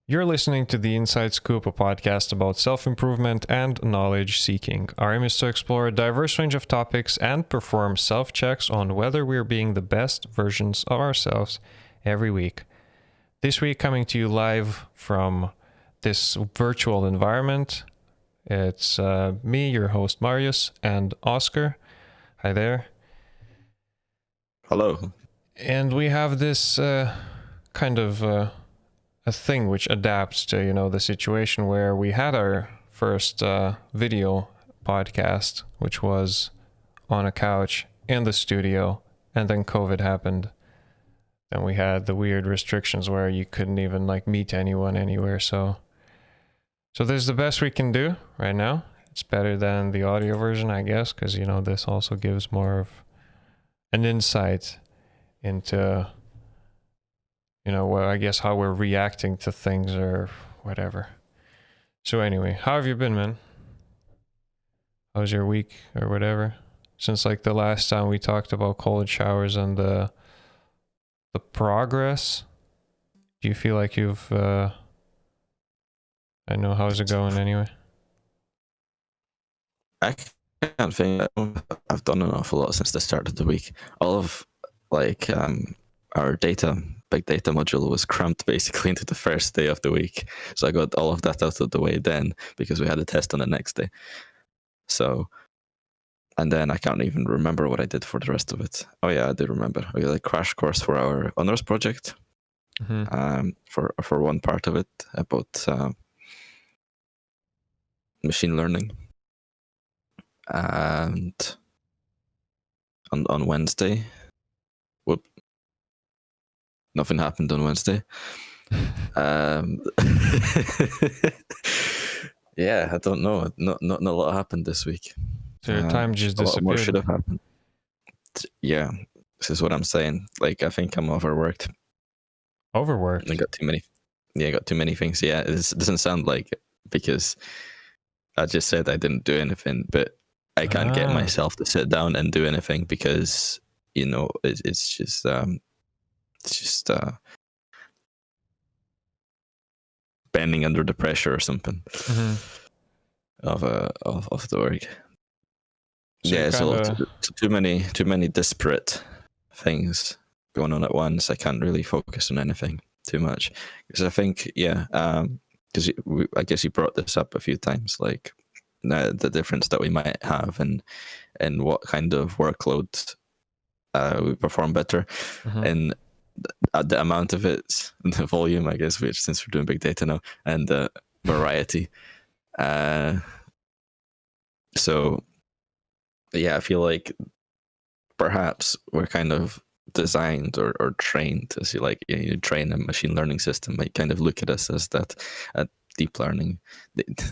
You're listening to The Inside Scoop, a podcast about self-improvement and knowledge seeking. Our aim is to explore a diverse range of topics and perform self-checks on whether we're being the best versions of ourselves every week. This week, coming to you live from this virtual environment, it's me, your host Marius, and Oskar. Hi there. Hello. And we have this kind of a thing which adapts to, the situation where we had our first video podcast, which was on a couch in the studio, and then COVID happened. Then we had the weird restrictions where you couldn't even meet anyone anywhere. So this is the best we can do right now. It's better than the audio version, I guess, because this also gives more of an insight into I guess how we're reacting to things or whatever. So anyway, how have you been, man? How was your week or whatever? Since the last time we talked about cold showers and the progress, do you feel like you've I know, how's it going anyway? I can't think I've done an awful lot since the start of the week. All of our big data module was cramped basically into the first day of the week. So I got all of that out of the way then because we had a test on the next day. So, and then I can't even remember what I did for the rest of it. Oh yeah, I do remember. We had a crash course for our honors project. Mm-hmm. For one part of it about machine learning. And on Wednesday, nothing happened on Wednesday. Yeah, I don't know. Not a lot happened this week. So your time just disappeared. A lot more should have happened. Yeah, this is what I'm saying. I think I'm overworked. Overworked? I got too many. Yeah, I got too many things. Yeah, it doesn't sound like it because I just said I didn't do anything, but I can't get myself to sit down and do anything because it's just bending under the pressure or something of the work. So yeah, it's too many disparate things going on at once. I can't really focus on anything too much because I think because I guess you brought this up a few times, the difference that we might have and what kind of workload we perform better and the amount of it, the volume, I guess, which since we're doing big data now, and the variety. So yeah, I feel like perhaps we're kind of designed or trained to see you train a machine learning system, kind of look at us as that deep learning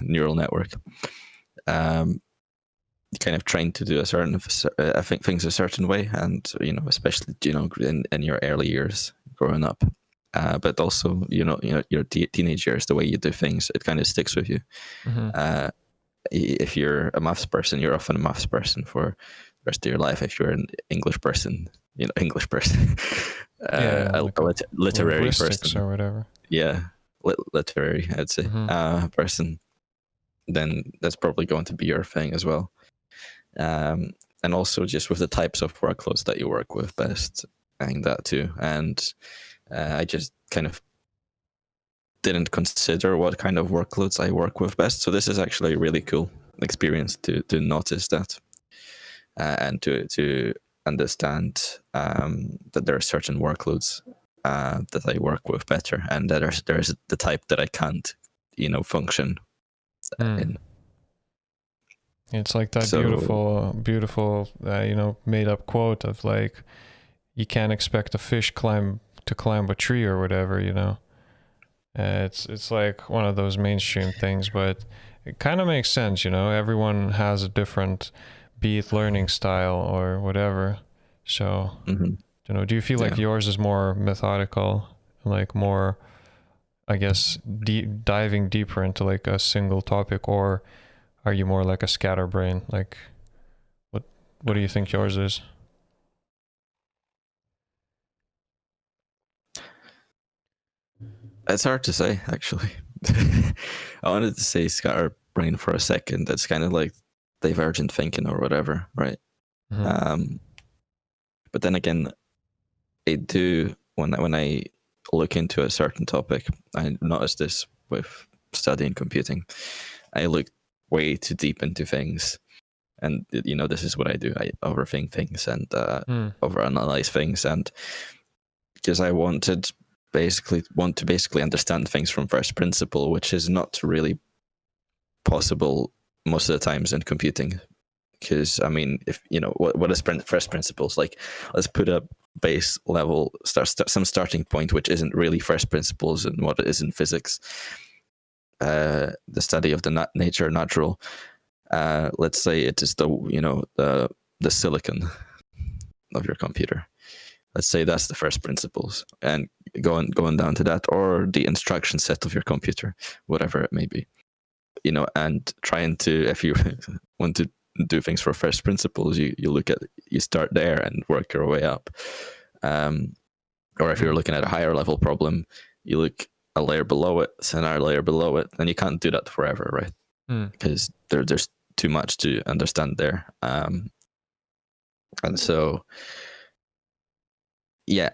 neural network. Kind of trained to do I think things a certain way, and especially in your early years growing up, but also your teenage years, the way you do things, it kind of sticks with you. If you're a maths person, you're often a maths person for the rest of your life. If you're an English person, English person, a literary person or whatever. Yeah, literary, I'd say, person. Then that's probably going to be your thing as well. And also just with the types of workloads that you work with best, I think that too. And I just kind of didn't consider what kind of workloads I work with best. So this is actually a really cool experience to notice that and to understand that there are certain workloads that I work with better, and that there's the type that I can't, function in. It's like that beautiful, made up quote of you can't expect a fish to climb a tree or whatever, It's like one of those mainstream things, but it kind of makes sense, Everyone has a different, be it learning style or whatever. So, do you feel like yours is more methodical, more, I guess, diving deeper into a single topic, or are you more like a scatterbrain? What do you think yours is? It's hard to say, actually. I wanted to say scatterbrained for a second. It's kind of like divergent thinking or whatever, right? Mm-hmm. But then again, I do when I look into a certain topic. I noticed this with studying computing. I look way too deep into things, and this is what I do. I overthink things and overanalyze things, and because I want to basically understand things from first principle, which is not really possible most of the times in computing. Because I mean, if what is first principles, like, let's put a base level some starting point, which isn't really first principles and what it is in physics, the study of the nature natural. Let's say it is the silicon of your computer. Let's say that's the first principles, and going down to that, or the instruction set of your computer, whatever it may be. And trying to, if you want to do things for first principles, you start there and work your way up. Or if you're looking at a higher level problem, you look a layer below it, another layer below it, and you can't do that forever, right? Because there's too much to understand there. And so, yeah,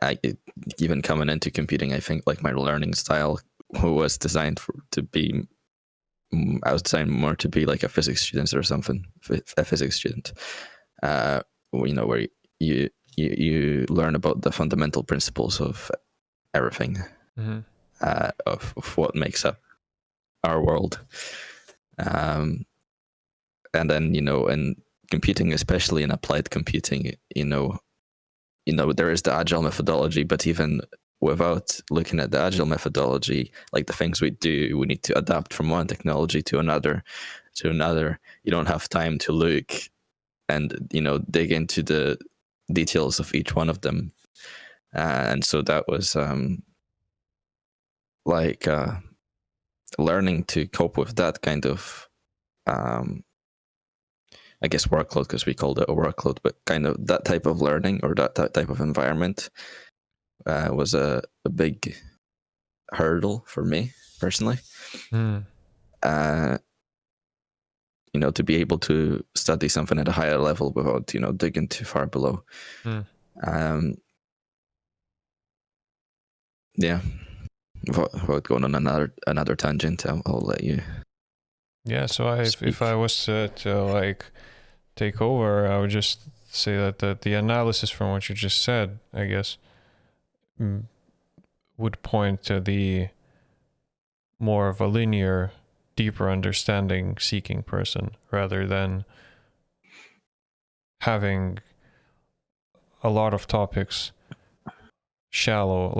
even coming into computing, I think like my learning style was designed to be. I was designed more to be like a physics student or something, a physics student, where you learn about the fundamental principles of everything, of what makes up our world. And then, in computing, especially in applied computing, there is the agile methodology, but even without looking at the agile methodology, like the things we do, we need to adapt from one technology to another. You don't have time to look and dig into the details of each one of them. And so that was learning to cope with that kind of I guess workload, because we called it a workload, but kind of that type of learning or that type of environment was a big hurdle for me personally. To be able to study something at a higher level without digging too far below. Yeah. Without going on another tangent, I'll let you. Yeah. So if I was to like take over, I would just say that the analysis from what you just said, I guess, would point to the more of a linear, deeper understanding seeking person, rather than having a lot of topics, shallow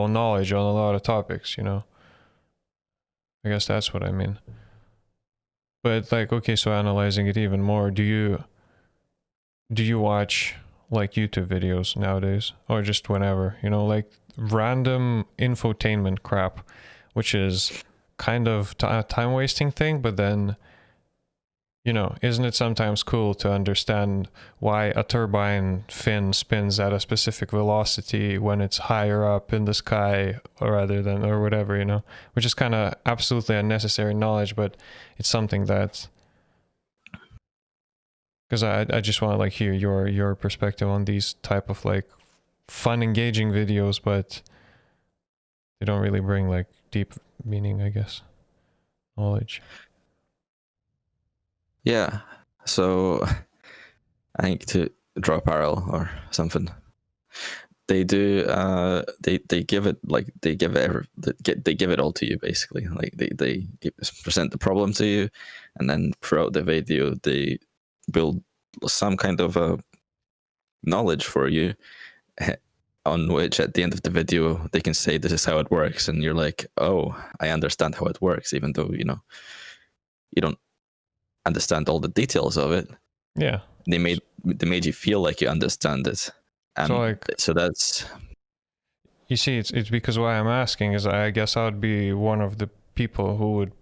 knowledge on a lot of topics, I guess that's what I mean. But like, okay, so analyzing it even more, do you watch like YouTube videos nowadays, or just whenever, like random infotainment crap, which is kind of a time wasting thing, but then isn't it sometimes cool to understand why a turbine fin spins at a specific velocity when it's higher up in the sky or whatever, which is kind of absolutely unnecessary knowledge, but it's something that, because I just want to like hear your perspective on these type of like fun, engaging videos, but they don't really bring like deep meaning, I guess, knowledge. Yeah. So I think to draw a parallel or something, they do. They give it they give it all to you basically. Like they present the problem to you, and then throughout the video they build some kind of a knowledge for you, on which at the end of the video they can say this is how it works, and you're like, oh, I understand how it works, even though you don't understand all the details of it. Yeah, they made you feel like you understand it, and so that's, you see, it's because why I'm asking is I guess I would be one of the people who would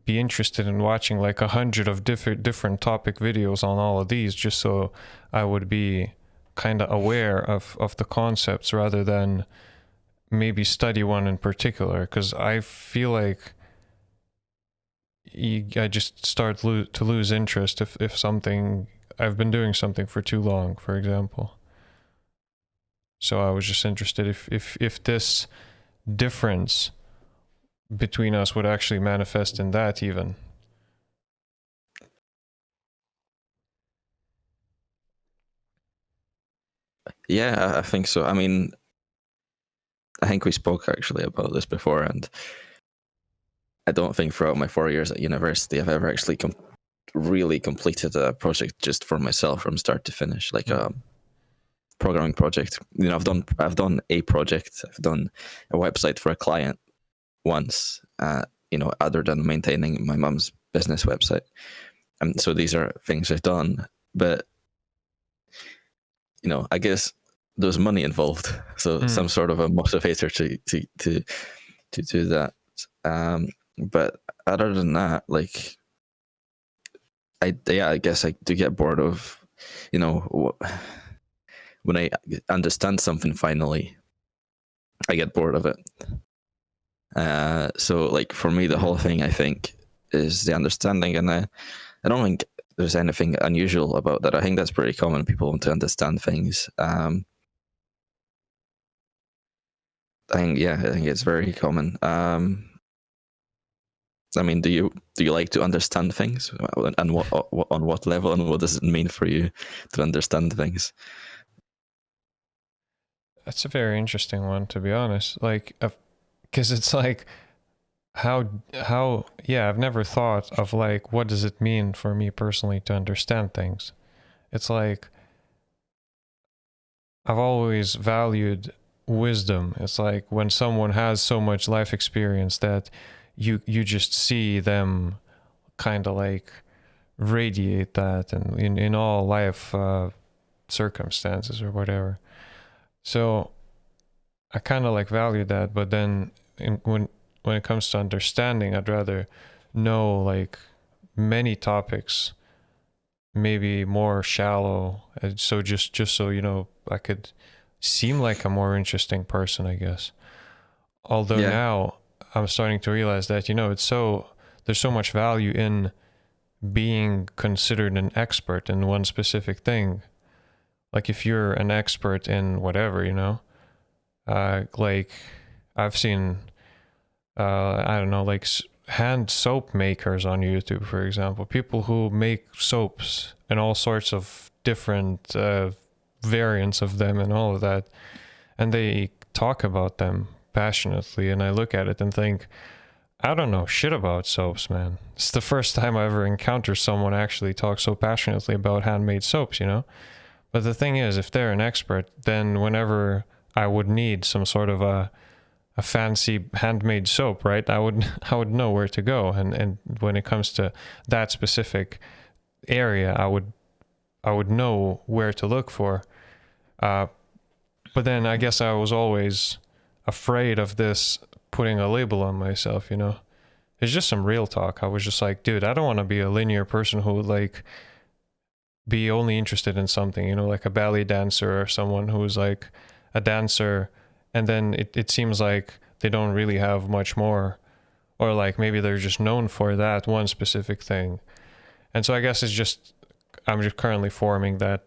be interested in watching like 100 of different topic videos on all of these, just so I would be kind of aware of the concepts, rather than maybe study one in particular, because I feel like I just start to lose interest if something, I've been doing something for too long, for example. So I was just interested if this difference between us would actually manifest in that even. Yeah, I think so. I mean, I think we spoke actually about this before, and I don't think throughout my 4 years at university I've ever actually really completed a project just for myself from start to finish, like a programming project. You know, I've done a project. I've done a website for a client once. You know, other than maintaining my mum's business website. And so these are things I've done, but you know, I guess there's money involved, so some sort of a motivator to do that. But other than that, like, I guess I do get bored of, you know, when I understand something finally, I get bored of it. So like for me, the whole thing I think is the understanding, and I don't think there's anything unusual about that. I think that's pretty common. People want to understand things. I think it's very common. I mean, do you like to understand things, and what on what level, and what does it mean for you to understand things? That's a very interesting one, to be honest. Like, because it's like, how yeah, I've never thought of like, what does it mean for me personally to understand things. It's like, I've always valued wisdom. It's like when someone has so much life experience that you just see them kind of like radiate that, and in all life circumstances or whatever. So I kind of like value that, but then when it comes to understanding, I'd rather know like many topics, maybe more shallow. So just so you know, I could seem like a more interesting person, I guess. Although Yeah, now I'm starting to realize that, you know, there's so much value in being considered an expert in one specific thing. Like if you're an expert in whatever, you know, like I've seen, I don't know, like hand soap makers on YouTube, for example, people who make soaps and all sorts of different variants of them and all of that. And they talk about them passionately. And I look at it and think, I don't know shit about soaps, man. It's the first time I ever encountered someone actually talk so passionately about handmade soaps, you know? But the thing is, if they're an expert, then whenever I would need some sort of a fancy handmade soap, right? I would know where to go. And when it comes to that specific area, I would know where to look for. But then I guess I was always afraid of this putting a label on myself, you know? It's just some real talk. I was just like, dude, I don't want to be a linear person who would like be only interested in something, you know, like a ballet dancer or someone who's like a dancer, and then it seems like they don't really have much more, or like maybe they're just known for that one specific thing. And so I guess I'm just currently forming that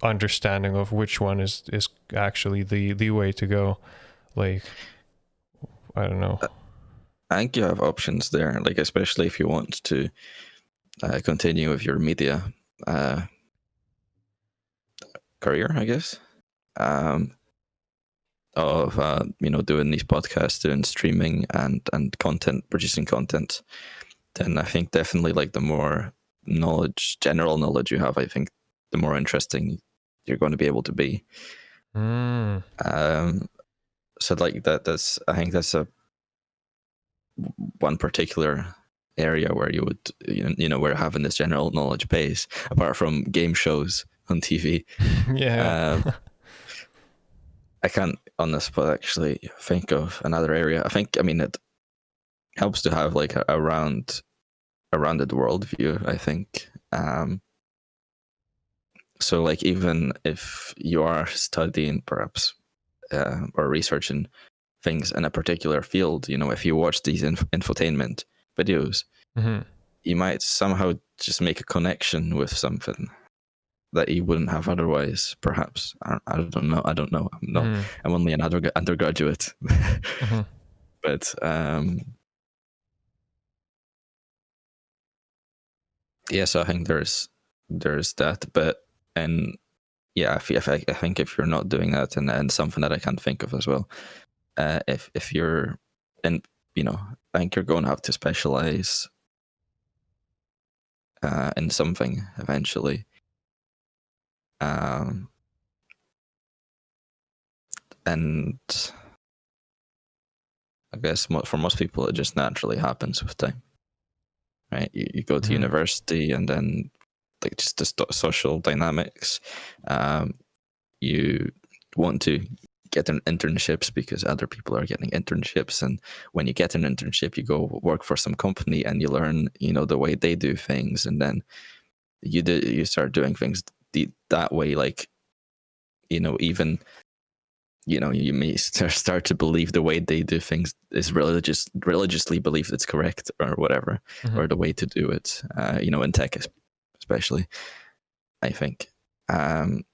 understanding of which one is actually the way to go. Like, I don't know. I think you have options there, like especially if you want to continue with your media career, I guess. Of you know, doing these podcasts, doing streaming and content, producing content, then I think definitely like the more general knowledge you have, I think the more interesting you're going to be able to be. So like I think that's a one particular area where you would, you know, where having this general knowledge base, apart from game shows on TV. Yeah. I can't on the spot actually think of another area. I mean, it helps to have like a rounded worldview, I think. So like even if you are studying perhaps or researching things in a particular field, if you watch these infotainment videos, you might somehow just make a connection with something that you wouldn't have otherwise, perhaps. I don't know. I'm only an undergraduate. But so I think there's that. But and yeah, I think if you're not doing that, and something that I can't think of as well, if you're, and I think you're going to have to specialize in something eventually. And I guess for most people, it just naturally happens with time, right? You go to university, and then like just the social dynamics. You want to get internships because other people are getting internships, and when you get an internship, you go work for some company and you learn, the way they do things, and then you start doing things that way, like, even. You may start to believe the way they do things is religiously believed it's correct or whatever, or the way to do it, in tech especially, I think. And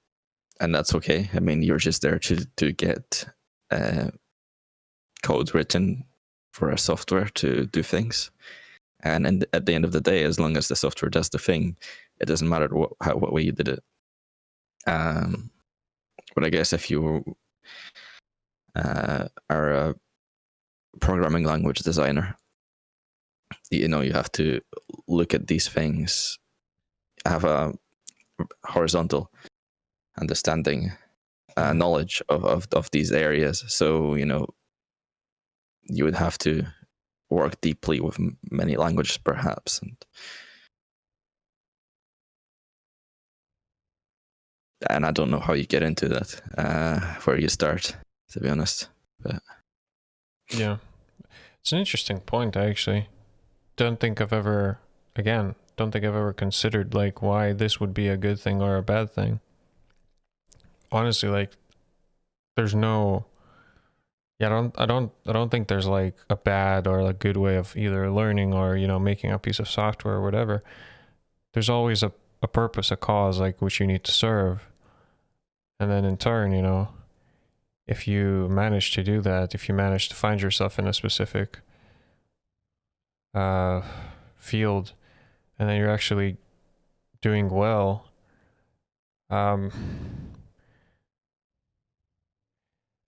that's okay. I mean, you're just there to get code written for a software to do things. And at the end of the day, as long as the software does the thing, it doesn't matter what way you did it. But I guess if you are a programming language designer, you have to look at these things, have a horizontal understanding, knowledge of these areas. So you would have to work deeply with many languages, perhaps, and I don't know how you get into that, where you start, to be honest. But yeah, it's an interesting point. I actually don't think I've ever considered like why this would be a good thing or a bad thing. Honestly, like there's no, I don't think there's like a bad or a good way of either learning or making a piece of software or whatever. There's always a purpose, a cause, like which you need to serve, and then in turn, if you manage to do that, if you manage to find yourself in a specific field, and then you're actually doing well,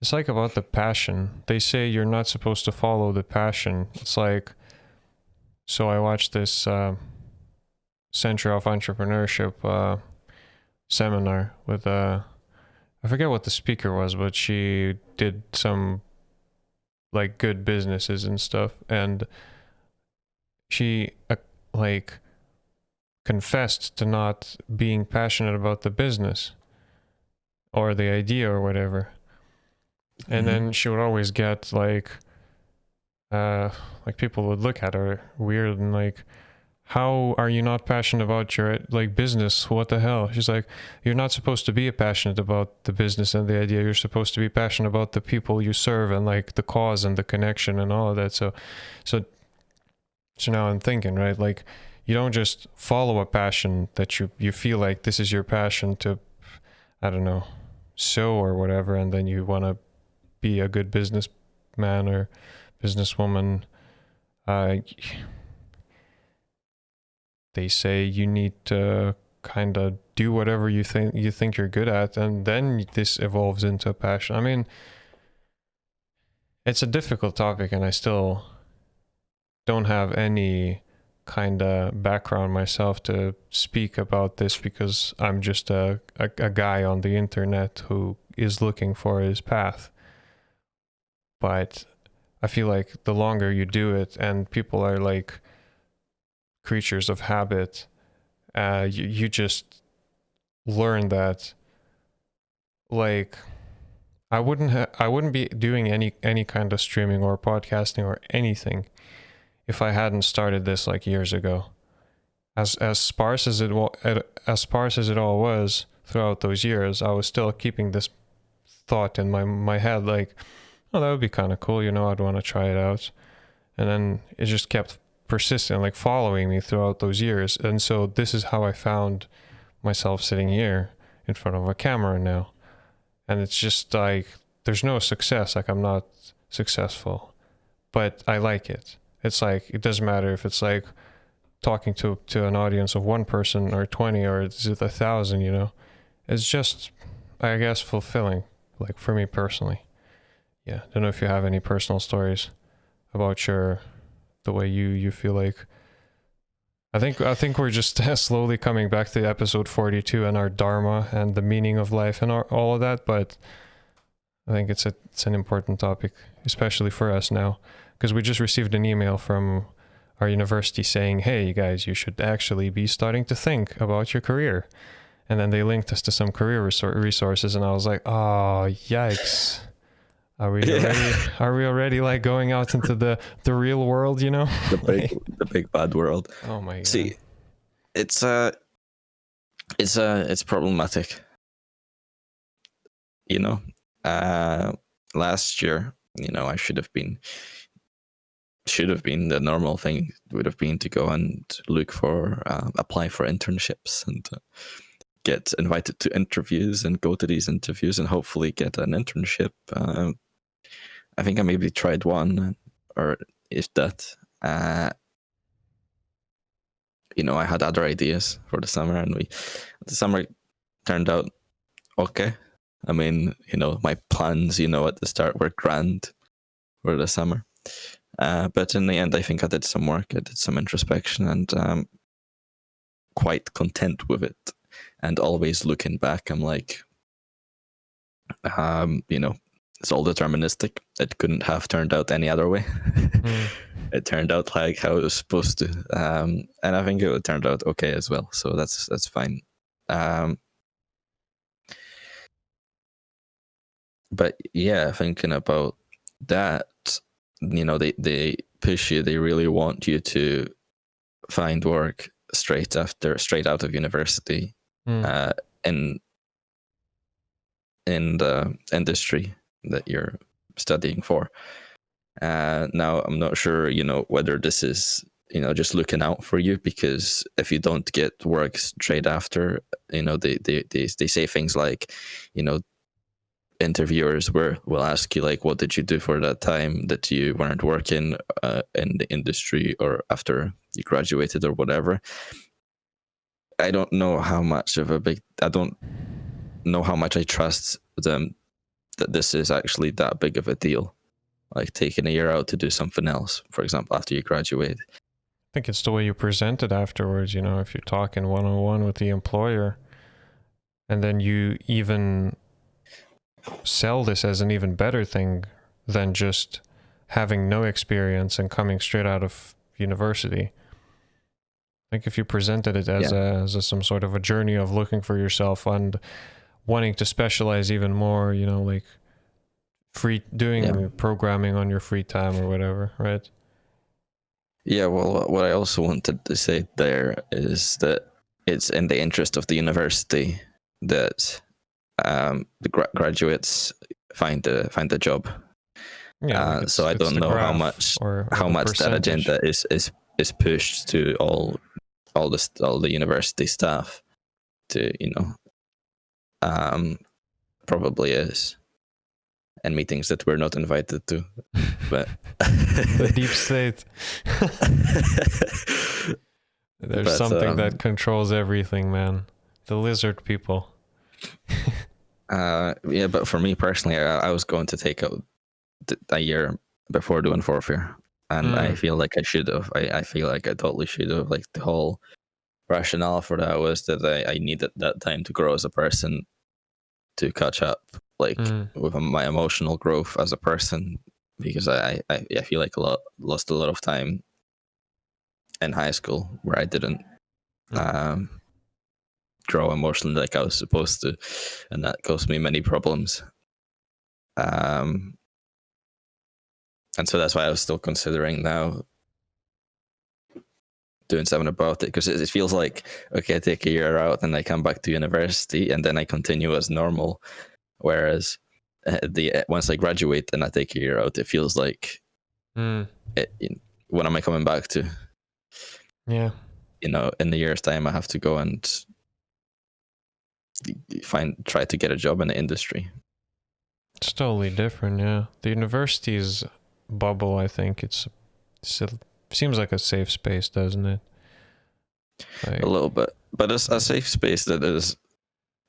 it's like about the passion. They say you're not supposed to follow the passion. It's like, so I watched this Center of Entrepreneurship seminar with I forget what the speaker was, but she did some like good businesses and stuff, and she like confessed to not being passionate about the business or the idea or whatever. And then she would always get like people would look at her weird and like, how are you not passionate about your like business? What the hell? She's like, you're not supposed to be passionate about the business and the idea. You're supposed to be passionate about the people you serve and like the cause and the connection and all of that. So now I'm thinking, right? Like you don't just follow a passion that you feel like this is your passion to, I don't know, sew or whatever, and then you want to be a good businessman or businesswoman. They say you need to kind of do whatever you think you're good at, and then this evolves into a passion. I mean, it's a difficult topic, and I still don't have any kind of background myself to speak about this because I'm just a guy on the internet who is looking for his path. But I feel like the longer you do it, and people are like creatures of habit, you just learn that like I wouldn't be doing any kind of streaming or podcasting or anything if I hadn't started this like years ago. As sparse as it all was throughout those years, I was still keeping this thought in my head, like, oh, that would be kind of cool, you know, I'd want to try it out. And then it just kept persistent, like following me throughout those years. And so this is how I found myself sitting here in front of a camera now. And it's just like, there's no success, like I'm not successful, but I like it. It's like, it doesn't matter if it's like talking to an audience of one person or 20 or is it 1,000, you know, it's just, I guess, fulfilling, like for me personally. Yeah. Don't know if you have any personal stories about the way you feel like. I think we're just slowly coming back to episode 42 and our dharma and the meaning of life and all of that, but I think it's an important topic, especially for us now, because we just received an email from our university saying, hey, you guys, you should actually be starting to think about your career. And then they linked us to some career resources, and I was like, oh, yikes. Are we already like going out into the real world, you know? The big bad world. Oh my god. See, it's problematic. You know, last year, you know, I should have been the normal thing would have been to go and look for apply for internships and get invited to interviews and go to these interviews and hopefully get an internship. I think I maybe tried one, or if that. You know, I had other ideas for the summer, and the summer turned out okay. I mean, you know, my plans, you know, at the start were grand for the summer. But in the end, I think I did some work, I did some introspection, and quite content with it. And always looking back, I'm like, you know, it's all deterministic. It couldn't have turned out any other way. It turned out like how it was supposed to. And I think it turned out okay as well. So that's fine. But yeah, thinking about that, you know, they push you, they really want you to find work straight out of university in the industry that you're studying for. Now, I'm not sure, you know, whether this is, you know, just looking out for you, because if you don't get work straight after, you know, they say things like, you know, interviewers will ask you like, what did you do for that time that you weren't working in the industry or after you graduated or whatever. I don't know how much I trust them that this is actually that big of a deal, like taking a year out to do something else, for example, after you graduate. I think it's the way you present it afterwards, you know, if you're talking one-on-one with the employer and then you even sell this as an even better thing than just having no experience and coming straight out of university. I think if you presented it as some sort of a journey of looking for yourself and wanting to specialize even more, you know, like doing programming on your free time or whatever, right? Yeah, well, what I also wanted to say there is that it's in the interest of the university that the graduates find a job. Yeah, so I don't know how much that agenda is pushed to all the university staff to, you know, probably is in meetings that we're not invited to, but the deep state. There's something that controls everything, man. The lizard people. Yeah, but for me personally, I was going to take out a year before doing fourth year, and I feel like I should have. I feel like I totally should have. Like the whole rationale for that was that I needed that time to grow as a person, to catch up, like with my emotional growth as a person, because I feel like lost a lot of time in high school where I didn't grow emotionally like I was supposed to, and that caused me many problems. And so that's why I was still considering now doing something about it, because it feels like, okay, I take a year out and I come back to university and then I continue as normal. Whereas once I graduate and I take a year out, it feels like when am I coming back to? Yeah. In the year's time, I have to go and try to get a job in the industry. It's totally different, yeah. The university's bubble, I think it seems like a safe space, doesn't it? A little bit, but it's a safe space that has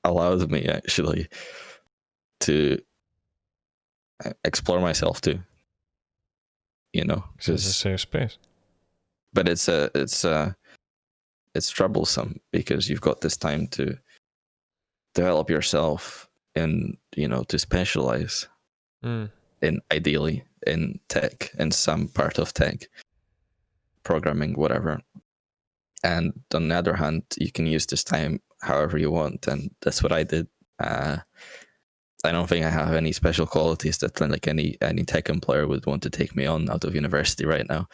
allowed me actually to explore myself too. It's a safe space. But it's troublesome because you've got this time to develop yourself and to specialize ideally in tech, in some part of tech, programming, whatever. And on the other hand, you can use this time however you want, and that's what I did. I don't think I have any special qualities that like any tech employer would want to take me on out of university right now.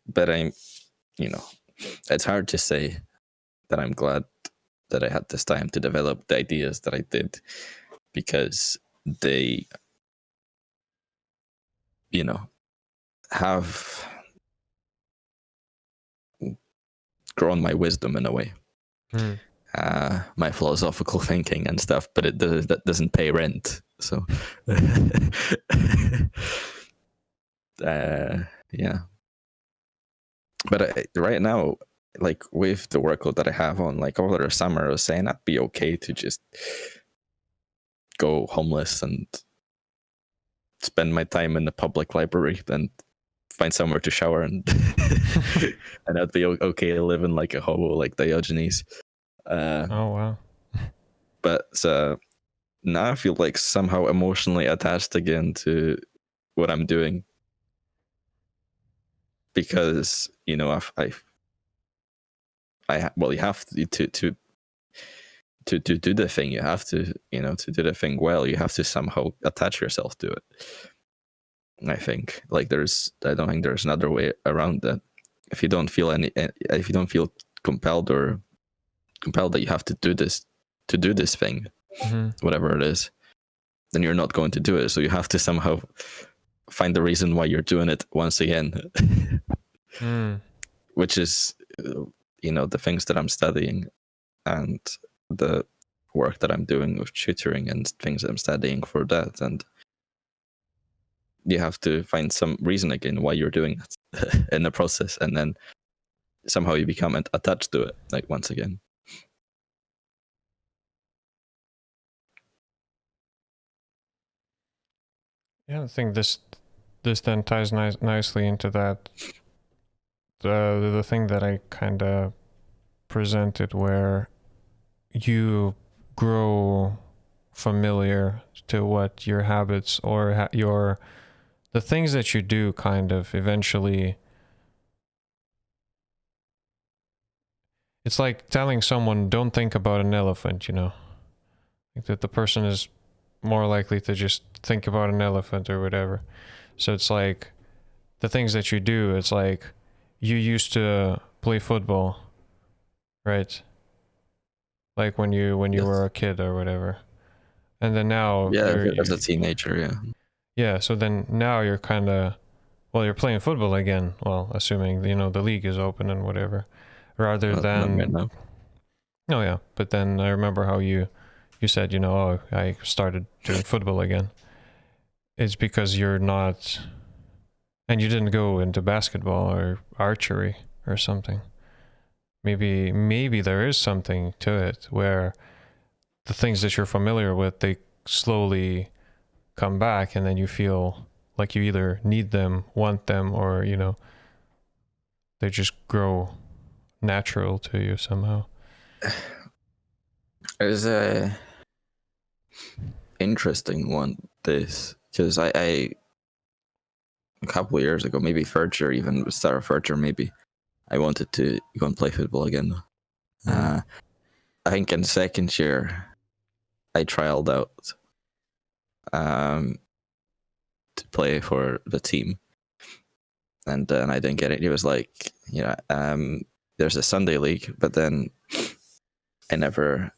But it's hard to say that I'm glad that I had this time to develop the ideas that I did, because they, have grown my wisdom in a way. My philosophical thinking and stuff, but that doesn't pay rent. So, yeah. But right now, like with the workload that I have on, like over the summer, I was saying I'd be okay to just go homeless and spend my time in the public library, then find somewhere to shower, and and I'd be okay living like a hobo, like Diogenes. Oh wow! But now I feel like somehow emotionally attached again to what I'm doing, because you have to do the thing. You have to to do the thing well. You have to somehow attach yourself to it. I think I don't think there's another way around that. If you don't feel compelled that you have to do this thing, whatever it is, then you're not going to do it. So you have to somehow find the reason why you're doing it once again, which is the things that I'm studying and the work that I'm doing with tutoring and things I'm studying for that. And you have to find some reason again why you're doing it in the process, and then somehow you become attached to it, like once again. Yeah, I think this then ties nicely into that the thing that I kind of presented, where you grow familiar to what your habits or the things that you do kind of eventually. It's like telling someone, don't think about an elephant, like that the person is more likely to just think about an elephant or whatever. So it's like the things that you do, it's like you used to play football, right? Like when you were a kid or whatever. And then now as a teenager, yeah, so then now you're kind of, you're playing football again, assuming the league is open and whatever, rather than right now. Oh yeah, but then I remember how you said, I started doing football again. It's because you're not, and you didn't go into basketball or archery or something. Maybe there is something to it where the things that you're familiar with, they slowly come back, and then you feel like you either need them, want them, or they just grow natural to you somehow. There's a interesting one, this, because I a couple of years ago, maybe third year, even start of third year, maybe I wanted to go and play football again. I think in second year I trialed out to play for the team, and then I didn't get it. It was like, there's a Sunday league, but then I never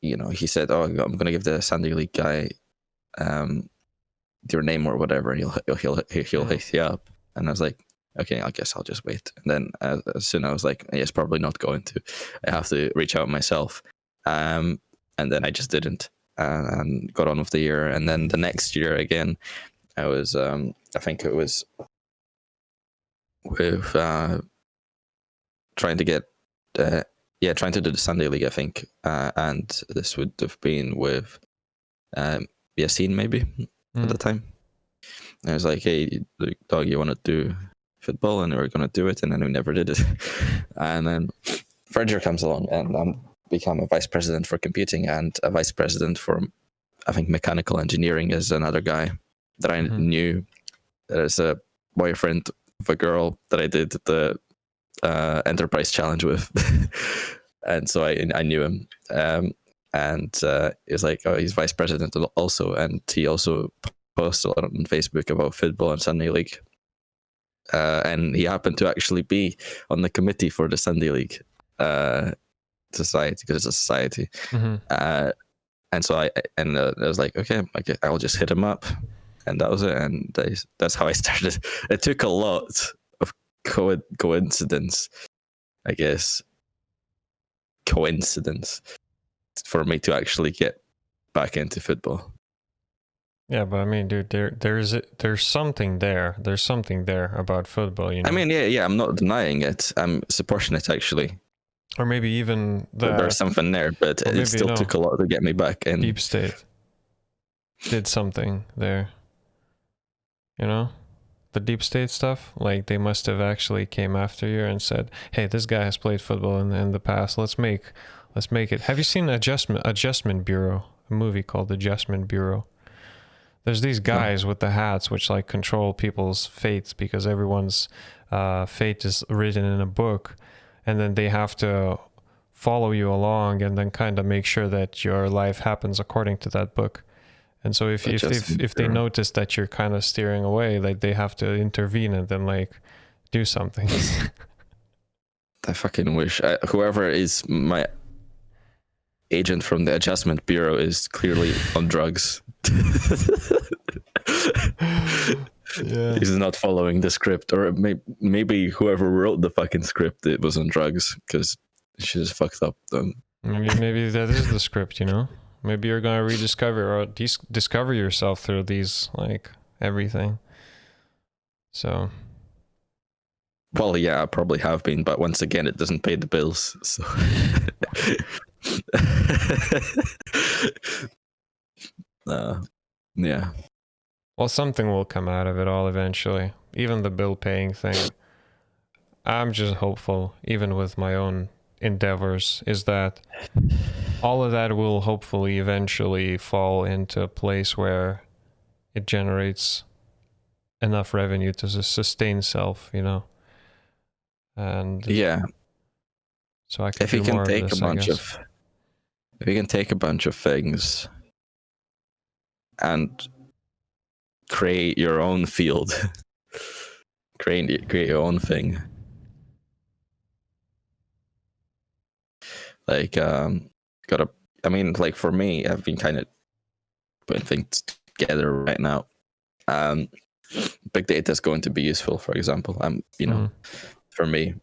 he said, "Oh, I'm going to give the Sandy League guy your name or whatever, and he'll hit you up." And I was like, "Okay, I guess I'll just wait." And then as soon as I was like, "Yes, probably not going to. I have to reach out myself." And then I just didn't, and got on with the year. And then the next year again, I was, I think it was with trying to get, trying to do the Sunday League, I think, and this would have been with Yassine maybe at the time. And I was like, "Hey, dog, you want to do football?" And we were going to do it, and then we never did it. And then Frederick comes along, and I'm become a vice president for computing and a vice president for, I think, mechanical engineering is another guy that I knew. There's a boyfriend of a girl that I did the enterprise challenge with. And so I knew him. And he was like, "Oh, he's vice president also." And he also posts a lot on Facebook about football and Sunday League. And he happened to actually be on the committee for the Sunday League society, because it's a society. And so I was like, okay, I'll just hit him up. And that was it. And that's how I started. It took a lot of coincidence, I guess. Coincidence for me to actually get back into football. Yeah, but I mean, dude, there's something there. There's something there about football, you know. I mean, yeah, I'm not denying it. I'm supporting it, actually. Or maybe even there's something there, but it still took a lot to get me back in. Deep State did something there. You know? The Deep State stuff, like they must have actually came after you and said, "Hey, this guy has played football in the past. Let's make it." Have you seen Adjustment Bureau? A movie called Adjustment Bureau. There's these guys with the hats which like control people's fates, because everyone's fate is written in a book, and then they have to follow you along and then kind of make sure that your life happens according to that book. And so if they notice that you're kind of steering away, like they have to intervene and then like do something. I fucking wish whoever is my agent from the Adjustment Bureau is clearly on drugs. Yeah. He's not following the script, or maybe whoever wrote the fucking script, it was on drugs, because she just fucked up them. Maybe that is the script, you know? Maybe you're gonna rediscover or discover yourself through these, like, everything. So. Well, yeah, I probably have been, but once again, it doesn't pay the bills. So. Yeah. Well, something will come out of it all eventually. Even the bill paying thing. I'm just hopeful, even with my own endeavors, is that all of that will hopefully eventually fall into a place where it generates enough revenue to sustain self, you know. And yeah, so I can do more of this, if you can take a bunch of things and create your own field, create your own thing. Like, like for me, I've been kind of putting things together right now. Big data is going to be useful, for example. For me,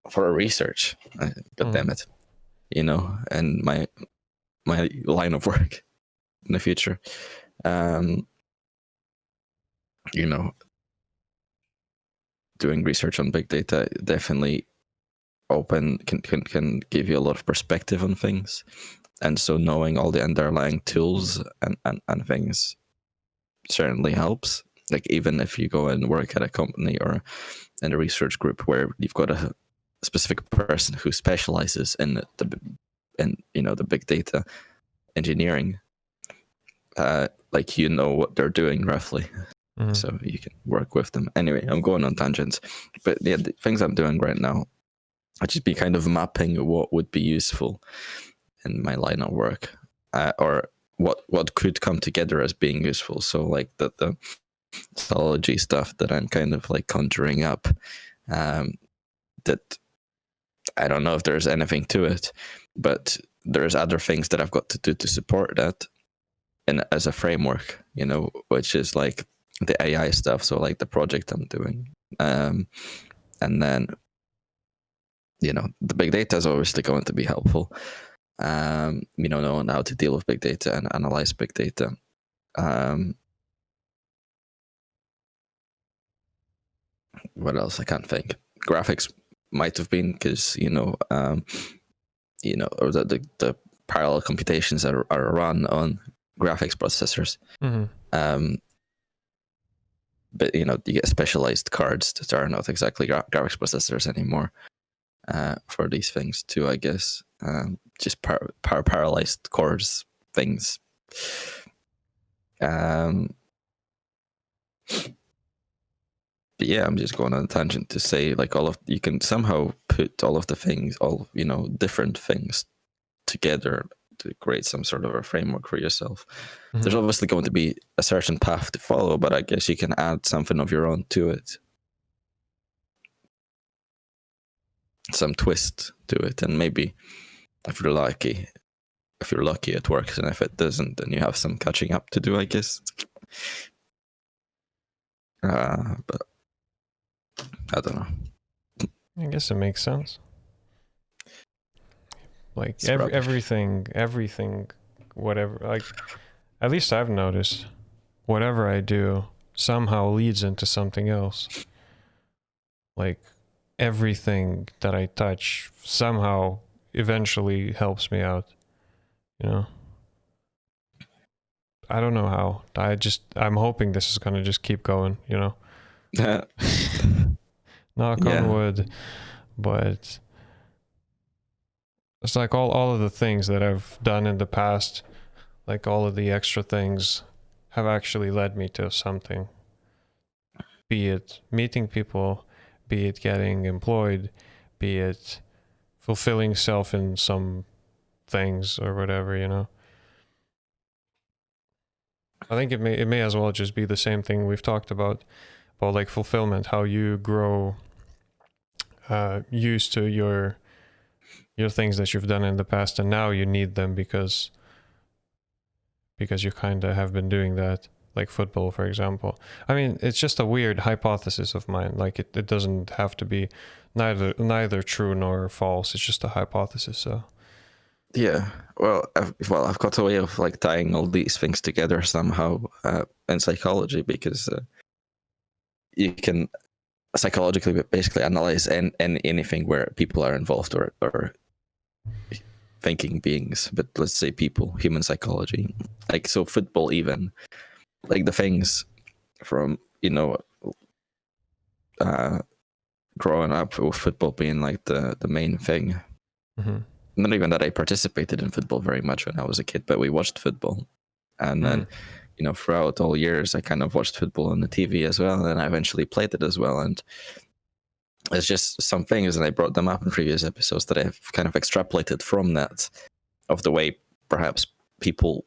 for research, God damn it, you know, and my line of work in the future, you know, doing research on big data definitely can give you a lot of perspective on things, and so knowing all the underlying tools and things certainly helps. Like, even if you go and work at a company or in a research group where you've got a specific person who specializes in the big data engineering, like, you know what they're doing roughly. So you can work with them. Anyway, I'm going on tangents, but yeah, the things I'm doing right now, I'd just be kind of mapping what would be useful in my line of work, or what could come together as being useful. So like the mythology stuff that I'm kind of like conjuring up, that I don't know if there's anything to it, but there's other things that I've got to do to support that, and as a framework, which is like the AI stuff. So like the project I'm doing, and then the big data is obviously going to be helpful. Knowing how to deal with big data and analyze big data. What else? I can't think. Graphics might have been because or the parallel computations are run on graphics processors. But you get specialized cards that are not exactly graphics processors anymore for these things too, I guess. Just parallelized cores things. But yeah, I'm just going on a tangent to say like you can somehow put all of the things, different things together to create some sort of a framework for yourself. There's obviously going to be a certain path to follow, but I guess you can add something of your own to it. Some twist to it, and maybe if you're lucky it works, and if it doesn't, then you have some catching up to do, I guess. But I don't know. I guess it makes sense. Like everything, whatever. Like at least I've noticed, whatever I do somehow leads into something else. Like everything that I touch somehow eventually helps me out. I don't know how. I'm hoping this is gonna just keep going. Knock on wood, but it's like all of the things that I've done in the past, like all of the extra things have actually led me to something. Be it meeting people, be it getting employed, be it fulfilling self in some things or whatever, I think it may as well just be the same thing we've talked about like fulfillment, how you grow used to your things that you've done in the past, and now you need them because you kind of have been doing that, like football, for example. I mean, it's just a weird hypothesis of mine. Like it doesn't have to be neither true nor false. It's just a hypothesis. So yeah, I've got a way of like tying all these things together somehow in psychology, because you can psychologically basically analyze anything where people are involved or thinking beings, but let's say people, human psychology. Like, so football, even like the things from growing up with football being like the main thing. Not even that I participated in football very much when I was a kid, but we watched football, and then throughout all years I kind of watched football on the TV as well, and I eventually played it as well. And it's just some things, and I brought them up in previous episodes, that I've kind of extrapolated from that, of the way perhaps people,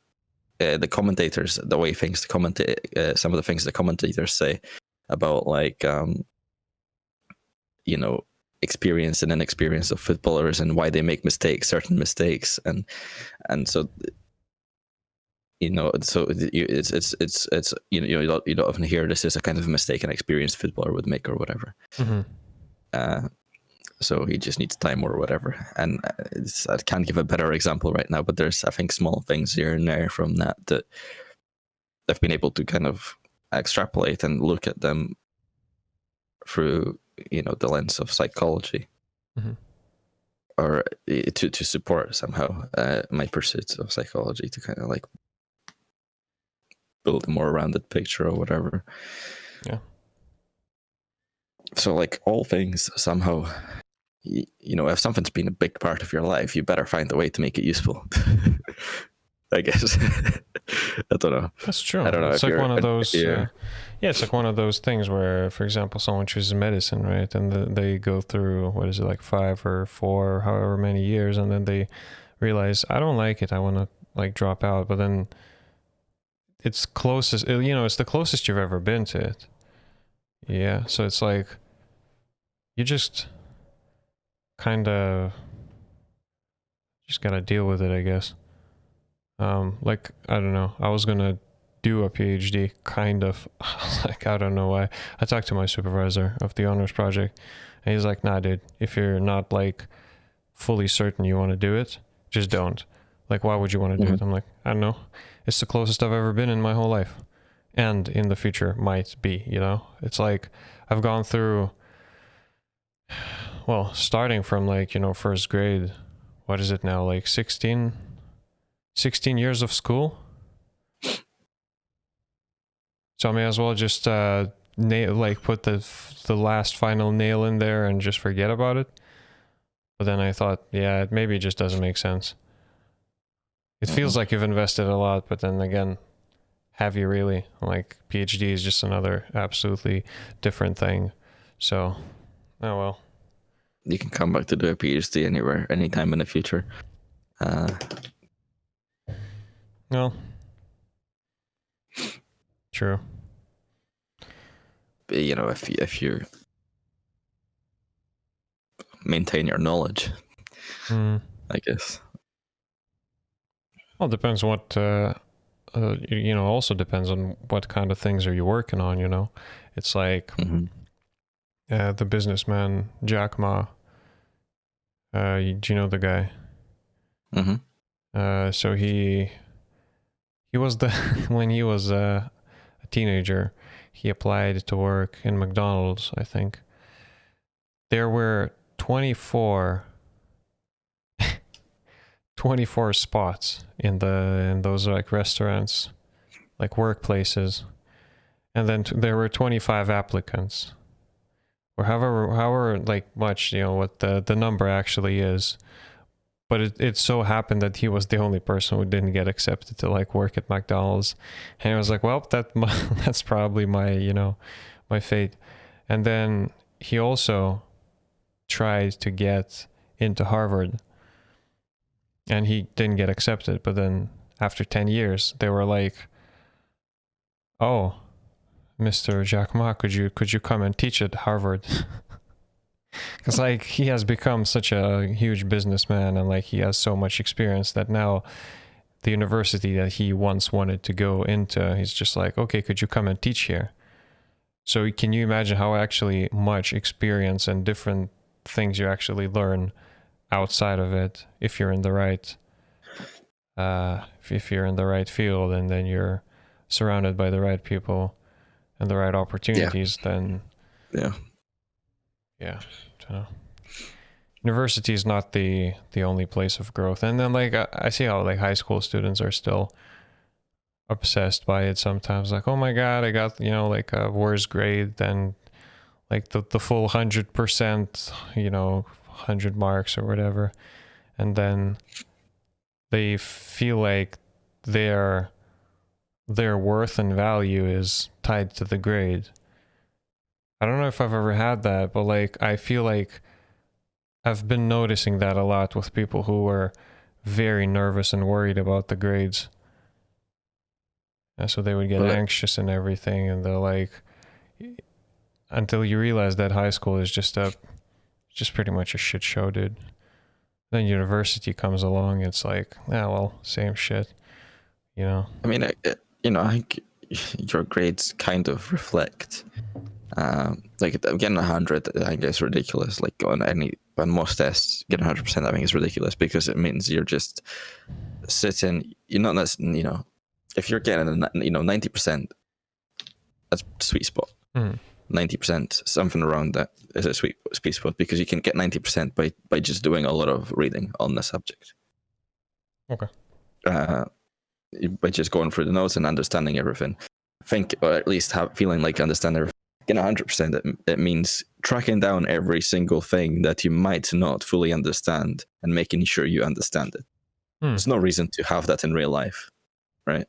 the commentators, the way things some of the things the commentators say about like experience and inexperience of footballers, and why they make certain mistakes, and so so it's you don't often hear this is a kind of a mistake an experienced footballer would make or whatever. So he just needs time or whatever. And I can't give a better example right now, but there's, I think, small things here and there from that I've been able to kind of extrapolate and look at them through the lens of psychology, or to support somehow my pursuits of psychology, to kind of like build a more rounded picture or whatever. Yeah. So like all things somehow, if something's been a big part of your life, you better find a way to make it useful. I guess. I don't know. That's true. I don't know. It's like one of those. It's like one of those things where, for example, someone chooses medicine, right? And they go through, what is it, like 5 or 4, or however many years, and then they realize, I don't like it. I want to like drop out. But then it's closest. It's the closest you've ever been to it. Yeah. So it's like you just kind of just gotta deal with it, I guess. Like, I don't know, I was gonna do a PhD, kind of. Like, I don't know why. I talked to my supervisor of the honors project, and he's like, nah, dude, if you're not like fully certain you want to do it, just don't. Like, why would you want to do it? I'm like, I don't know. It's the closest I've ever been in my whole life, and in the future might be, you know? It's like, I've gone through, well, starting from like, you know, first grade, what is it now, like 16 years of school? So I may as well just put the last final nail in there and just forget about it. But then I thought, yeah, maybe it just doesn't make sense. It feels like you've invested a lot, but then again, have you really? Like, PhD is just another absolutely different thing. So, oh well. You can come back to do a PhD anywhere, anytime in the future. Well, true. But, you know, if you maintain your knowledge, I guess. Well, it depends what, you know, also depends on what kind of things are you working on, you know? It's like the businessman, Jack Ma. Do you know the guy? So he was when he was a teenager, he applied to work in McDonald's, I think. There were 24 spots in those like restaurants, like workplaces, and then there were 25 applicants, or however like much, you know, what the number actually is. But it so happened that he was the only person who didn't get accepted to like work at McDonald's, and I was like, well, that's probably my, you know, my fate. And then he also tried to get into Harvard, and he didn't get accepted. But then after 10 years, they were like, oh, Mr. Jacques Ma, could you come and teach at Harvard? Because like, he has become such a huge businessman, and like, he has so much experience that now the university that he once wanted to go into, he's just like, okay, could you come and teach here? So can you imagine how actually much experience and different things you actually learn outside of it if you're in the right if you're in the right field, and then you're surrounded by the right people and the right opportunities? Then I don't know. University is not the only place of growth. And then like, I see how like high school students are still obsessed by it sometimes, like, oh my god, I got, you know, like a worse grade than like the full 100%, you know, 100 marks or whatever. And then they feel like their worth and value is tied to the grade. I don't know if I've ever had that, but like, I feel like I've been noticing that a lot with people who are very nervous and worried about the grades. And so they would get anxious and everything, and they're like, until you realize that high school is just pretty much a shit show, dude. Then university comes along, it's like, well, same shit, you know? I mean, you know, I think your grades kind of reflect, like, getting 100, I think is ridiculous. Like, on most tests, getting 100%, I think is ridiculous, because it means you're just sitting, you're not necessarily, you know, if you're getting, you know, 90%, that's a sweet spot. 90%, something around that is a sweet spot, because you can get 90% by just doing a lot of reading on the subject. Okay. By just going through the notes and understanding everything. I think, or at least feeling like understanding everything. Getting 100%, it means tracking down every single thing that you might not fully understand and making sure you understand it. There's no reason to have that in real life, right?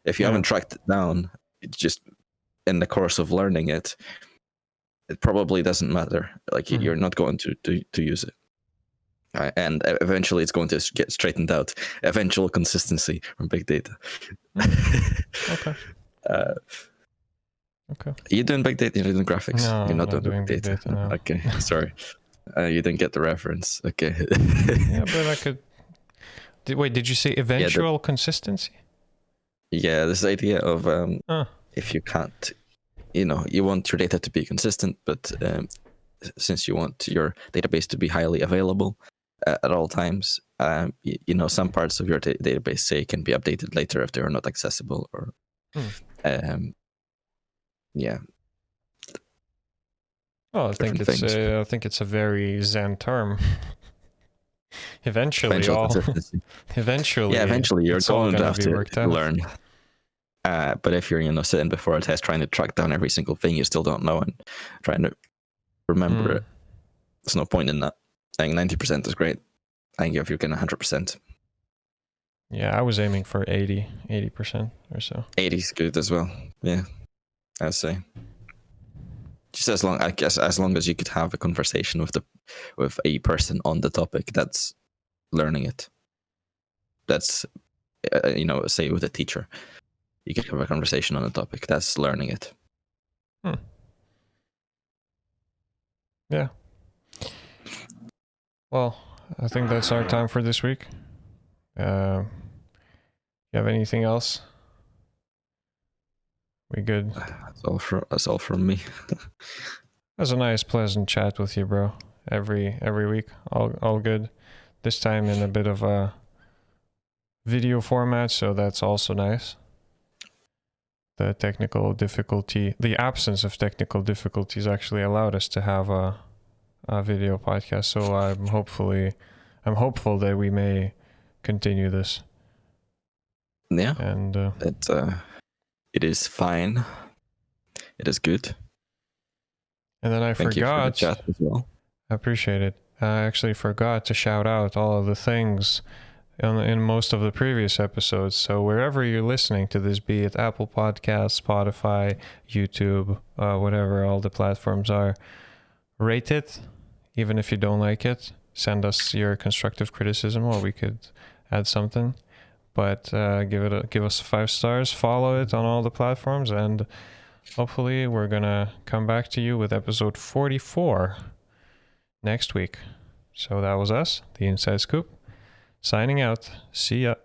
If you haven't tracked it down, it's just in the course of learning it, it probably doesn't matter. Like, you're not going to use it. And eventually it's going to get straightened out. Eventual consistency from big data. Okay. Okay. Are you doing big data? You're doing graphics? No, you're not I'm doing big data. No. Okay, sorry. You didn't get the reference. Okay. Yeah, but I could. Did you say eventual consistency? Yeah, this idea of Oh. if you can't, you want your data to be consistent, but since you want your database to be highly available at all times, some parts of your database, say, can be updated later if they are not accessible, or yeah. Oh, I think it's a very Zen term. Eventually you're going to have to out. learn. But if you're sitting before a test trying to track down every single thing you still don't know and trying to remember it, there's no point in that. I think 90% is great. I think if you're getting 100%. Yeah, I was aiming for 80% or so. 80 is good as well. Yeah, I'd say. Just as long as you could have a conversation with a person on the topic, that's learning it. That's say with a teacher, you could have a conversation on a topic. That's learning it. Yeah. Well, I think that's our time for this week. You have anything else? We good? That's all from me. It was a nice, pleasant chat with you, bro. Every week, all good. This time in a bit of a video format, so that's also nice. The absence of technical difficulties actually allowed us to have a video podcast. So I'm hopeful that we may continue this. Yeah, and it is fine. It is good. And then Thank you for the chat as well. I appreciate it. I actually forgot to shout out all of the things in most of the previous episodes. So wherever you're listening to this, be it Apple Podcasts, Spotify, YouTube, whatever all the platforms are, rate it. Even if you don't like it, send us your constructive criticism, or we could add something. But give us 5 stars. Follow it on all the platforms, and hopefully we're gonna come back to you with episode 44 next week. So that was us, the Inside Scoop, signing out. See ya.